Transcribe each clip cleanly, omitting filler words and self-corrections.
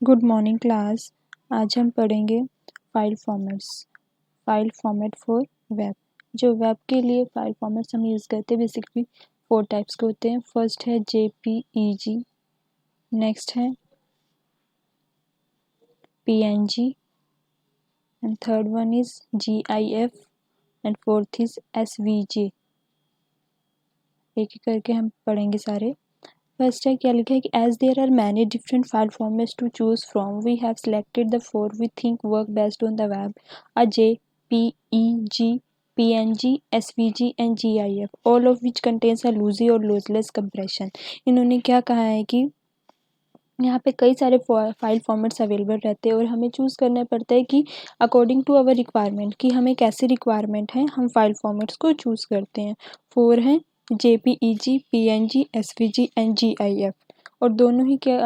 Good morning class. आज हम पढ़ेंगे file formats. File format for web. जो वेब के लिए फाइल फॉर्मेट्स हम यूज़ करते हैं बेसिकली 4 टाइप्स के होते हैं। फर्स्ट है JPEG, नेक्स्ट है PNG and third one is GIF and fourth is SVG। एक एक करके हम पढ़ेंगे सारे। फर्स्ट है, क्या लिखा है कि as there are many different file formats to choose from we have selected the 4 we think work best on the web. A JPEG, PNG, SVG and GIF all of which contains a lossy और lossless compression. इन्होंने क्या कहा है कि यहाँ पे कई सारे फाइल फॉर्मेट्स अवेलेबल रहते हैं और हमें चूज़ करना पड़ता है कि अकॉर्डिंग टू आवर रिक्वायरमेंट कि हमें कैसी रिक्वायरमेंट है हम फाइल फॉर्मेट्स को चूज़ करते हैं। 4 हैं JPEG, PNG, SVG and GIF। और दोनों ही क्या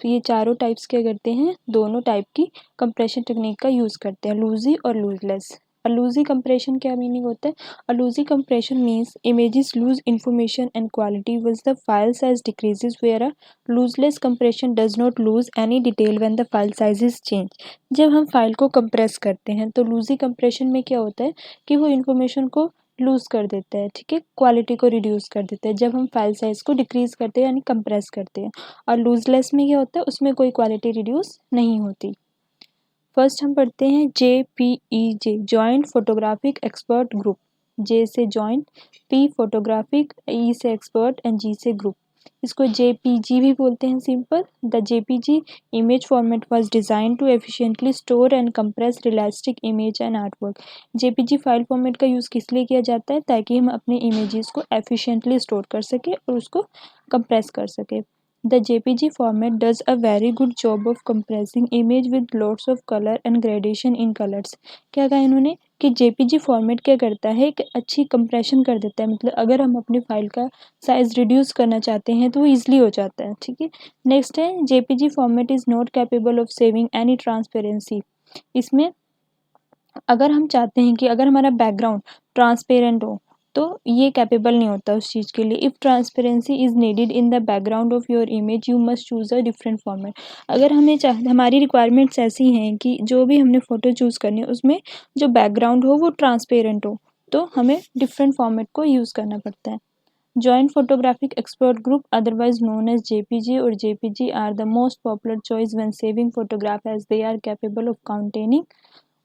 ये चारों टाइप्स क्या करते हैं, दोनों टाइप की कंप्रेशन टेक्निक का यूज़ करते हैं, लूजी और लूजलेस। लूजी कंप्रेशन क्या मीनिंग होता है? A loosey compression means images lose information and quality whilst the file size decreases, where a looseless compression does not lose any detail when the file size is changed। जब हम file को compress करते हैं तो लूजी compression में क्या होता है कि वो इन्फॉर्मेशन को लूज कर देता है, ठीक है, क्वालिटी को रिड्यूस कर देता है जब हम फाइल साइज को डिक्रीज करते हैं यानी कंप्रेस करते हैं। और लूजलेस में क्या होता है, उसमें कोई क्वालिटी रिड्यूस नहीं होती। फर्स्ट हम पढ़ते हैं JPEG, joint photographic expert group. J से जॉइंट, P फोटोग्राफिक, E से एक्सपर्ट एंड G से ग्रुप। इसको JPG भी बोलते हैं simple. The JPG image format was design to efficiently store and compress realistic image and artwork. JPG file format का use किस लिए किया जाता है? ताकि हम अपने इमेजेस को एफिशिएंटली स्टोर कर सके और उसको कंप्रेस कर सके। The JPG format does a very good job of compressing image with lots of color and gradation in colors। क्या कहा इन्होंने कि JPG फॉर्मेट क्या करता है, एक अच्छी कंप्रेशन कर देता है, मतलब अगर हम अपनी फाइल का साइज रिड्यूस करना चाहते हैं तो वो ईजिली हो जाता है, ठीक है। नेक्स्ट है JPG format is not capable of saving any transparency. इसमें अगर हम चाहते हैं कि अगर हमारा बैकग्राउंड ट्रांसपेरेंट हो तो ये कैपेबल नहीं होता उस चीज़ के लिए। If transparency is needed in the background of your image you must choose a different format. अगर हमारी रिक्वायरमेंट्स ऐसी हैं कि जो भी हमने फ़ोटो चूज़ करनी है उसमें जो बैकग्राउंड हो वो ट्रांसपेरेंट हो तो हमें डिफरेंट फॉर्मेट को यूज़ करना पड़ता है। Joint Photographic Expert Group, otherwise known as JPG or JPG, are the most popular choice when saving photograph as they are capable of containing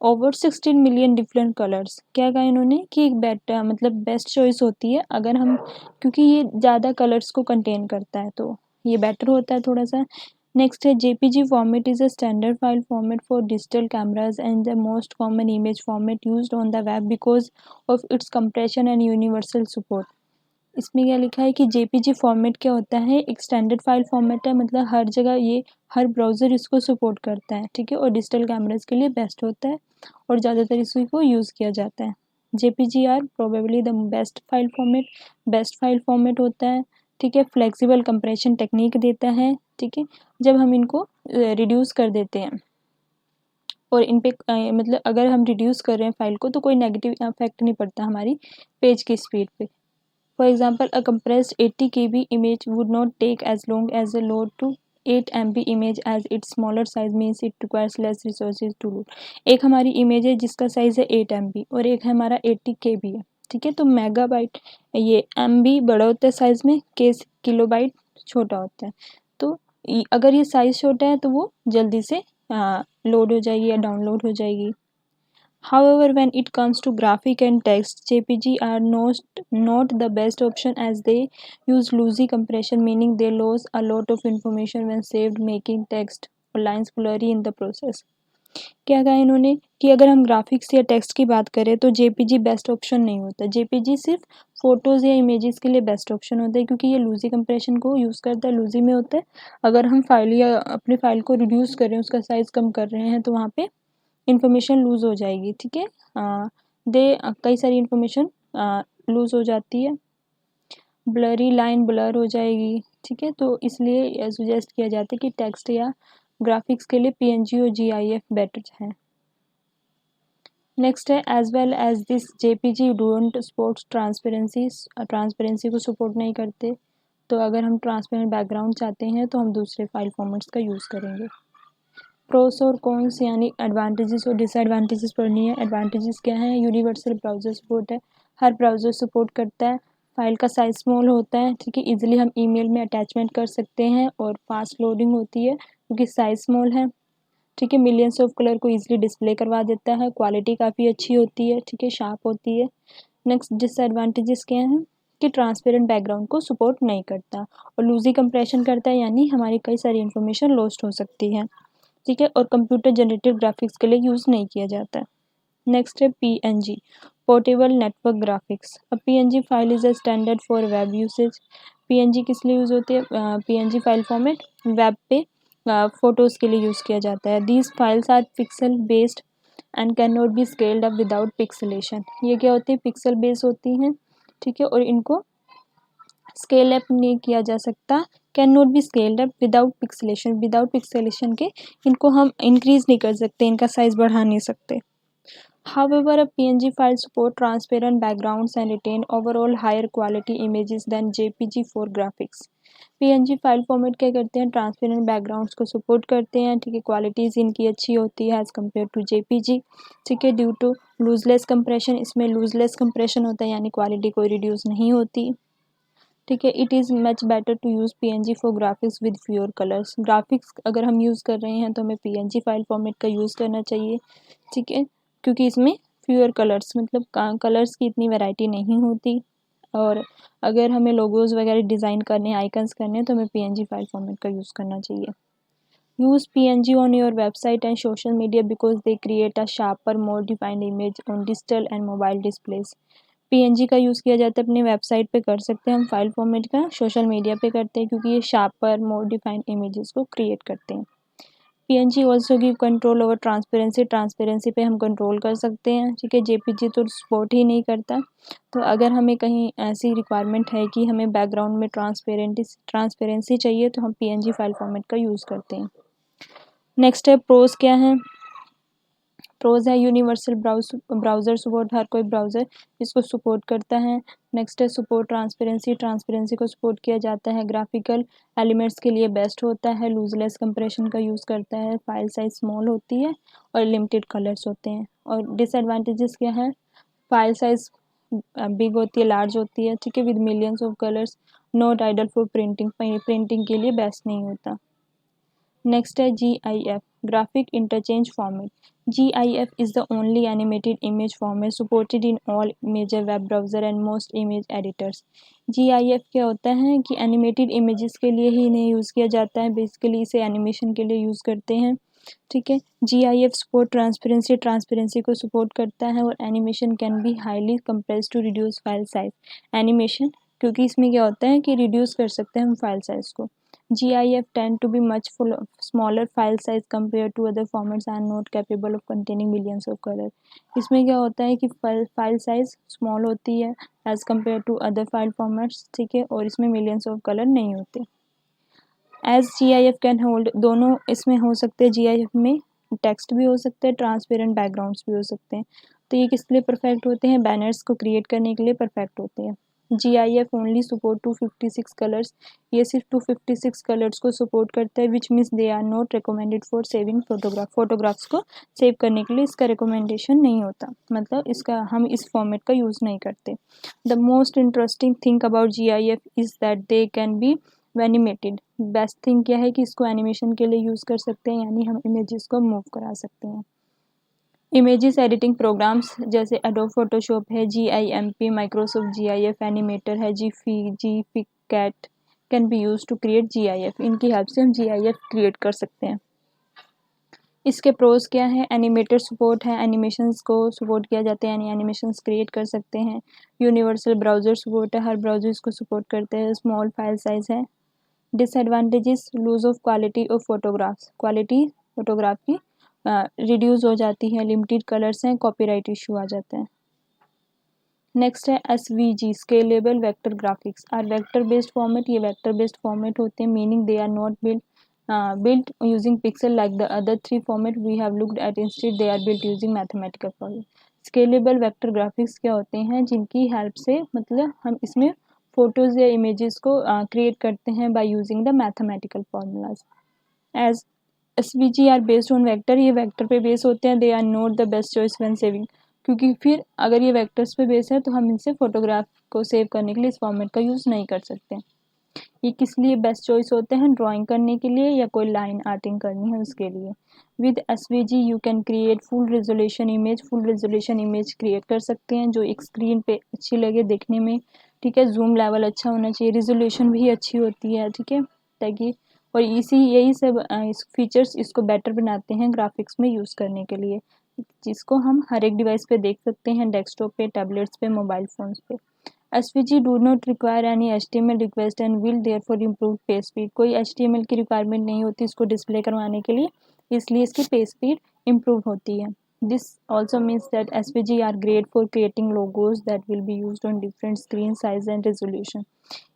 over 16 million different colours. क्या कहा इन्होंने कि एक best choice होती है अगर हम, क्योंकि ये ज़्यादा कलर्स को कंटेन करता है तो ये बेटर होता है थोड़ा सा। नेक्स्ट है JPG format is a standard file format for digital cameras and the most common image format used on the web because of its compression and universal support. इसमें क्या लिखा है कि JPG फॉर्मेट क्या होता है, एक स्टैंडर्ड फाइल फॉर्मेट है, मतलब हर जगह ये हर ब्राउज़र इसको सपोर्ट करता है, ठीक है, और डिजिटल कैमराज के लिए बेस्ट होता है और ज़्यादातर इसी को यूज़ किया जाता है। JPG are probably the best file format होता है, ठीक है, फ्लेक्सिबल कंप्रेशन टेक्निक देता है, ठीक है, जब हम इनको रिड्यूस कर देते हैं और इन पे मतलब अगर हम रिड्यूस कर रहे हैं फाइल को तो कोई नेगेटिव इफेक्ट नहीं पड़ता हमारी पेज की स्पीड पे। For example, a compressed 80 KB image would not take as long as a load to 8 MB image as its smaller size means it requires less resources to load। एक हमारी image है जिसका size है 8 MB और एक हमारा 80 KB है, ठीक है, तो मेगाबाइट ये MB बड़ा होता है साइज में, किलोबाइट छोटा होता है। तो अगर ये साइज छोटा है तो वो जल्दी से लोड हो जाएगी या डाउनलोड हो जाएगी। However, when it comes to graphic and text, JPG are not the best option as they use loosey compression, meaning they lose a lot of information when saved, making text or lines blurry in the process। क्या कहा इन्होंने कि अगर हम graphics या text की बात करें तो JPG बेस्ट ऑप्शन नहीं होता। JPG सिर्फ फोटोज़ या इमेजेस के लिए बेस्ट ऑप्शन होता है क्योंकि ये लूजी कंप्रेशन को यूज़ करता है, लूजी में होता है। अगर हम फाइल या अपनी फाइल को रिड्यूस कर रहे हैं, उसका साइज़ कम कर रहे हैं तो वहाँ पे इंफॉर्मेशन लूज़ हो जाएगी, ठीक है, कई सारी इंफॉर्मेशन लूज़ हो जाती है, ब्लरी लाइन ब्लर हो जाएगी, ठीक है, तो इसलिए सुजेस्ट किया जाता है कि टेक्स्ट या ग्राफिक्स के लिए PNG और GIF बेटर है। नेक्स्ट है as well as this JPG don't support transparency को सपोर्ट नहीं करते, तो अगर हम ट्रांसपेरेंट बैकग्राउंड चाहते हैं तो हम दूसरे फाइल फॉर्मेट्स का यूज़ करेंगे। प्रोस और कॉन्स यानी एडवांटेजेस और डिसएडवांटेजेस पढ़नी है। एडवांटेजेस क्या है? यूनिवर्सल ब्राउज़र सपोर्ट है, हर ब्राउज़र सपोर्ट करता है। फाइल का साइज स्मॉल होता है, ठीक है, इजीली हम ईमेल में अटैचमेंट कर सकते हैं और फास्ट लोडिंग होती है क्योंकि साइज स्मॉल है, ठीक है। मिलियंस ऑफ कलर को इजीली डिस्प्ले करवा देता है। क्वालिटी काफ़ी अच्छी होती है, ठीक है, शार्प होती है। नेक्स्ट डिसएडवांटेजेस क्या हैं कि ट्रांसपेरेंट बैकग्राउंड को सपोर्ट नहीं करता और लूजी कंप्रेशन करता है, यानी हमारी कई सारी इन्फॉर्मेशन लॉस्ट हो सकती है, ठीक है, और कंप्यूटर जनरेटेड ग्राफिक्स के लिए यूज़ नहीं किया जाता है। नेक्स्ट है PNG, पोर्टेबल नेटवर्क ग्राफिक्स। अब PNG file is a standard for web usage. PNG किस लिए यूज़ होती है? PNG फाइल फॉर्मेट वेब पे फोटोज़ के लिए यूज़ किया जाता है। These files are pixel based and can not be scaled up without pixelation. ये क्या होती है? पिक्सल बेस होती हैं, ठीक है, और इनको स्केल अप नहीं किया जा सकता, can not be scaled up without pixelation. Without pixelation के इनको हम इंक्रीज नहीं कर सकते, इनका साइज बढ़ा नहीं सकते। However, a PNG file support transparent backgrounds and retain overall higher quality images than JPG for graphics. PNG file format क्या करते हैं? ट्रांसपेरेंट बैकग्राउंड्स को सपोर्ट करते हैं, ठीक है, क्वालिटीज़ इनकी अच्छी होती है एज़ कम्पेयर टू JPG, ठीक है, ड्यू टू लूजलेस कंप्रेशन। इसमें लूजलेस कंप्रेशन होता है यानी क्वालिटी कोई रिड्यूस नहीं होती, ठीक है। It is much better to use PNG for graphics with fewer colours. Graphics अगर हम यूज़ कर रहे हैं तो हमें PNG फाइल फॉर्मेट का यूज़ करना चाहिए, ठीक है, क्योंकि इसमें फ्यूअर कलर्स मतलब कलर्स की इतनी वैरायटी नहीं होती, और अगर हमें लोगोज़ वगैरह डिज़ाइन करने, आइकन्स करने हैं तो हमें PNG फाइल फॉर्मेट का यूज़ करना चाहिए। Use PNG on your website and social media because they create a sharper, more defined image on digital and mobile displays. PNG का यूज़ किया जाता है अपने वेबसाइट पे, कर सकते हैं हम फाइल फॉर्मेट का, सोशल मीडिया पे करते हैं क्योंकि ये शार्पर, मोर डिफाइंड इमेजेस को क्रिएट करते हैं। PNG also give control over transparency. Transparency पे हम कंट्रोल कर सकते हैं, ठीक है। JPG तो सपोर्ट ही नहीं करता, तो अगर हमें कहीं ऐसी रिक्वायरमेंट है कि हमें बैकग्राउंड में ट्रांसपेरेंसी चाहिए तो हम PNG फाइल फॉर्मेट का यूज़ करते हैं। नेक्स्ट है प्रोज क्या है? प्रोज है यूनिवर्सल ब्राउज़र सपोर्ट, हर कोई ब्राउज़र इसको सपोर्ट करता है। नेक्स्ट है सपोर्ट ट्रांसपेरेंसी, ट्रांसपेरेंसी को सपोर्ट किया जाता है। ग्राफिकल एलिमेंट्स के लिए बेस्ट होता है। लूजलेस कंप्रेशन का यूज़ करता है। फाइल साइज स्मॉल होती है और लिमिटेड कलर्स होते हैं। और डिसएडवांटेजेस क्या है? फाइल साइज बिग होती है, लार्ज होती है, ठीक है, with millions of colours, not ideal for printing, printing के लिए बेस्ट नहीं होता। Next है GIF, Graphic Interchange Format. GIF is the only animated image format supported in all major web browser and most image editors. GIF क्या होता है कि animated images के लिए ही इन्हें यूज़ किया जाता है, बेसिकली इसे एनिमेशन के लिए यूज़ करते हैं, ठीक है। GIF सपोर्ट ट्रांसपेरेंसी को सपोर्ट करता है और animation can be highly compress to reduce file size. Animation क्योंकि इसमें क्या होता है कि रिड्यूस कर सकते हैं हम फाइल साइज को। GIF tend to be much smaller file size compared to other formats and not capable of containing millions of color. इसमें क्या होता है कि फाइल साइज स्मॉल होती है as compare to other file formats, ठीक है, और इसमें मिलियंस ऑफ कलर नहीं होते। एज GIF कैन होल्ड, दोनों इसमें हो सकते हैं। GIF में टेक्स्ट भी हो सकते हैं, ट्रांसपेरेंट बैकग्राउंड्स भी हो सकते हैं। तो ये किस लिए परफेक्ट होते हैं? बैनर्स को क्रिएट करने के लिए परफेक्ट होते हैं। GIF ओनली सपोर्ट 256 कलर्स, ये सिर्फ 256 कलर्स को सपोर्ट करता है, which means they are not recommended for saving photographs को सेव करने के लिए इसका रिकमेंडेशन नहीं होता, मतलब इसका हम इस फॉर्मेट का यूज़ नहीं करते। The most interesting thing about GIF is that they can be animated. Best thing क्या है कि इसको एनिमेशन के लिए यूज़ कर सकते हैं, यानी हम इमेजेस को मूव करा सकते हैं। इमेजेस एडिटिंग प्रोग्राम्स जैसे एडोब फोटोशॉप है, GIMP, माइक्रोसॉफ्ट GIF एनिमेटर है, GFiget can be use to create GIF। इनकी हेल्प से हम GIF क्रिएट कर सकते हैं। इसके प्रोज क्या है? एनिमेटर सपोर्ट है, एनिमेशंस को सपोर्ट किया जाता है, यानी एनिमेशंस क्रिएट कर सकते हैं। यूनिवर्सल ब्राउज़र सपोर्ट है, हर ब्राउज़र इसको सपोर्ट करते हैं। स्मॉल फाइल साइज है। Disadvantages, lose of quality of photographs, quality photograph की रिड्यूस हो जाती है। लिमिटेड कलर्स हैं, कॉपीराइट इशू आ जाता है। नेक्स्ट है SVG, scalable vector graphics are vector based format. ये वेक्टर बेस्ड फॉर्मेट होते हैं, meaning they are not built using pixel like the other three format we have looked at. Instead they are built using mathematical formula. Scalable vector graphics क्या होते हैं? जिनकी help से मतलब हम इसमें फोटोज़ या इमेजेस को क्रिएट करते हैं by using the mathematical formulas. As SVG are based on vector, ये वेक्टर पे बेस होते हैं। They are not the best choice when saving, क्योंकि फिर अगर ये वेक्टर्स पे बेस है तो हम इनसे फोटोग्राफ को सेव करने के लिए इस फॉर्मेट का यूज़ नहीं कर सकते। ये किस लिए बेस्ट चॉइस होते हैं? ड्राइंग करने के लिए या कोई लाइन आर्टिंग करनी है उसके लिए। With SVG you can create full resolution image, full resolution image create कर सकते हैं जो एक स्क्रीन पे अच्छी लगे देखने में, ठीक है। जूम लेवल अच्छा होना चाहिए, रेजोल्यूशन भी अच्छी होती है, ठीक है, ताकि और यही सब इस फीचर्स इसको बेटर बनाते हैं ग्राफिक्स में यूज़ करने के लिए, जिसको हम हर एक डिवाइस पे देख सकते हैं, डेस्कटॉप पे, टैबलेट्स पे, मोबाइल फ़ोन्स पे। SVG do not require any HTML request and will therefore improve page speed, कोई HTML की रिक्वायरमेंट नहीं होती इसको डिस्प्ले करवाने के लिए, इसलिए इसकी पेज स्पीड इम्प्रूव होती है। This also means that SVG are great for creating logos that will be used on different screen size and resolution।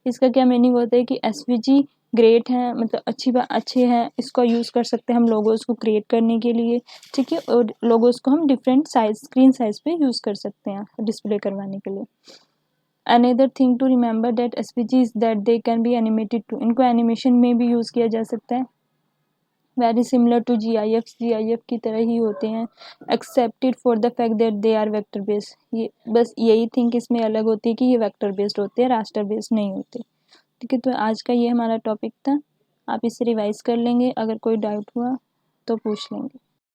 इसका क्या मीनिंग होता है कि SVG ग्रेट है, मतलब अच्छे हैं, इसको यूज़ कर सकते हैं हम लोगोस को क्रिएट करने के लिए, ठीक है, और लोगोस को हम डिफरेंट साइज स्क्रीन साइज पे यूज़ कर सकते हैं डिस्प्ले करवाने के लिए। Another thing to remember that SVG is that they can be animated too, इनको एनिमेशन में भी यूज़ किया जा सकता है। वेरी सिमिलर टू GIF की तरह ही होते हैं, excepted for the fact that they are vector based. ये बस यही थिंक इसमें अलग होती है कि ये वेक्टर बेस्ड होते हैं, रास्टर बेस्ड नहीं होते, ठीक है। तो आज का ये हमारा टॉपिक था, आप इसे रिवाइज कर लेंगे, अगर कोई डाउट हुआ तो पूछ लेंगे।